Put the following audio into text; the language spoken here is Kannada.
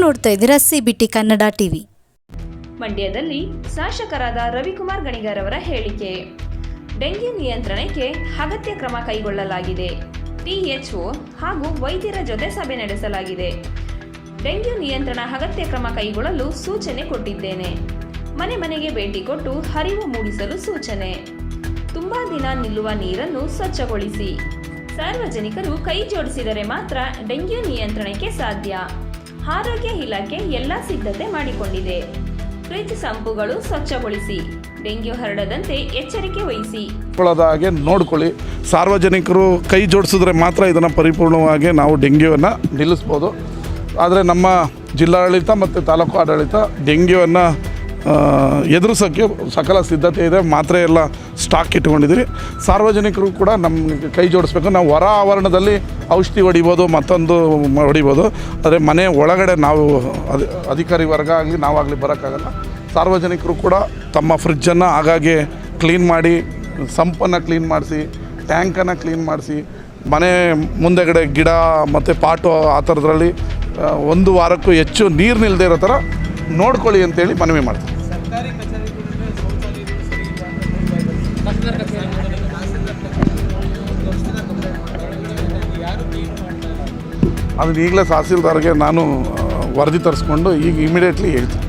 ನೋಡ್ತಾ ಇದ್ದೀರಾ ಸಿಬಿಟಿ ಕನ್ನಡ ಟಿವಿ. ಮಂಡ್ಯದಲ್ಲಿ ಶಾಸಕರಾದ ರವಿಕುಮಾರ್ ಗಣಿಗರ್ ಅವರ ಹೇಳಿಕೆ. ಡೆಂಗ್ಯೂ ನಿಯಂತ್ರಣಕ್ಕೆ ಅಗತ್ಯ ಕ್ರಮ ಕೈಗೊಳ್ಳಲಾಗಿದೆ. ಟಿಎಚ್ಒ ಹಾಗೂ ವೈದ್ಯರ ಜೊತೆ ಸಭೆ ನಡೆಸಲಾಗಿದೆ. ಡೆಂಗ್ಯೂ ನಿಯಂತ್ರಣ ಅಗತ್ಯ ಕ್ರಮ ಕೈಗೊಳ್ಳಲು ಸೂಚನೆ ಕೊಟ್ಟಿದ್ದೇನೆ. ಮನೆ ಮನೆಗೆ ಭೇಟಿ ಕೊಟ್ಟು ಅರಿವು ಮೂಡಿಸಲು ಸೂಚನೆ. ತುಂಬಾ ದಿನ ನಿಲ್ಲುವ ನೀರನ್ನು ಸ್ವಚ್ಛಗೊಳಿಸಿ. ಸಾರ್ವಜನಿಕರು ಕೈ ಜೋಡಿಸಿದರೆ ಮಾತ್ರ ಡೆಂಗ್ಯೂ ನಿಯಂತ್ರಣಕ್ಕೆ ಸಾಧ್ಯ. ಆರೋಗ್ಯ ಇಲಾಖೆ ಎಲ್ಲ ಸಿದ್ಧತೆ ಮಾಡಿಕೊಂಡಿದೆ. ಫ್ರಿಡ್ಜ್ ಸಂಪುಗಳು ಸ್ವಚ್ಛಗೊಳಿಸಿ. ಡೆಂಗ್ಯೂ ಹರಡದಂತೆ ಎಚ್ಚರಿಕೆ ವಹಿಸಿ. ಹಾಗೆ ನೋಡ್ಕೊಳ್ಳಿ. ಸಾರ್ವಜನಿಕರು ಕೈ ಜೋಡಿಸಿದ್ರೆ ಮಾತ್ರ ಇದನ್ನು ಪರಿಪೂರ್ಣವಾಗಿ ನಾವು ಡೆಂಗ್ಯೂವನ್ನು ನಿಲ್ಲಿಸ್ಬೋದು. ಆದರೆ ನಮ್ಮ ಜಿಲ್ಲಾಡಳಿತ ಮತ್ತು ತಾಲೂಕು ಆಡಳಿತ ಡೆಂಗ್ಯೂವನ್ನು ಎದುರಿಸೋಕ್ಕೆ ಸಕಲ ಸಿದ್ಧತೆ ಇದೆ. ಮಾತ್ರೆ ಎಲ್ಲ ಸ್ಟಾಕ್ ಇಟ್ಕೊಂಡಿದ್ದೀವಿ. ಸಾರ್ವಜನಿಕರು ಕೂಡ ನಮಗೆ ಕೈ ಜೋಡಿಸ್ಬೇಕು. ನಾವು ಹೊರ ಆವರಣದಲ್ಲಿ ಔಷಧಿ ಹೊಡಿಬೋದು, ಮತ್ತೊಂದು ಹೊಡಿಬೋದು. ಆದರೆ ಮನೆ ಒಳಗಡೆ ನಾವು ಅಧಿಕಾರಿ ವರ್ಗ ಆಗಲಿ ನಾವಾಗಲಿ ಬರೋಕ್ಕಾಗಲ್ಲ. ಸಾರ್ವಜನಿಕರು ಕೂಡ ತಮ್ಮ ಫ್ರಿಡ್ಜನ್ನು ಆಗಾಗ್ಗೆ ಕ್ಲೀನ್ ಮಾಡಿ, ಸಂಪನ್ನು ಕ್ಲೀನ್ ಮಾಡಿಸಿ, ಟ್ಯಾಂಕನ್ನು ಕ್ಲೀನ್ ಮಾಡಿಸಿ, ಮನೆ ಮುಂದೆಗಡೆ ಗಿಡ ಮತ್ತು ಪಾಟು ಆ ಥರದ್ರಲ್ಲಿ 1 ವಾರಕ್ಕೂ ಹೆಚ್ಚು ನೀರು ನಿಲ್ಲದೆ ಇರೋ ಥರ ನೋಡ್ಕೊಳ್ಳಿ ಅಂತೇಳಿ ಮನವಿ ಮಾಡ್ತೀವಿ. ಅದನ್ನ ಈಗಲೇ ತಹಸೀಲ್ದಾರ್ಗೆ ನಾನು ವರದಿ ತರಿಸ್ಕೊಂಡು ಈಗ ಇಮಿಡಿಯೇಟ್ಲಿ ಹೇಳ್ತೀನಿ.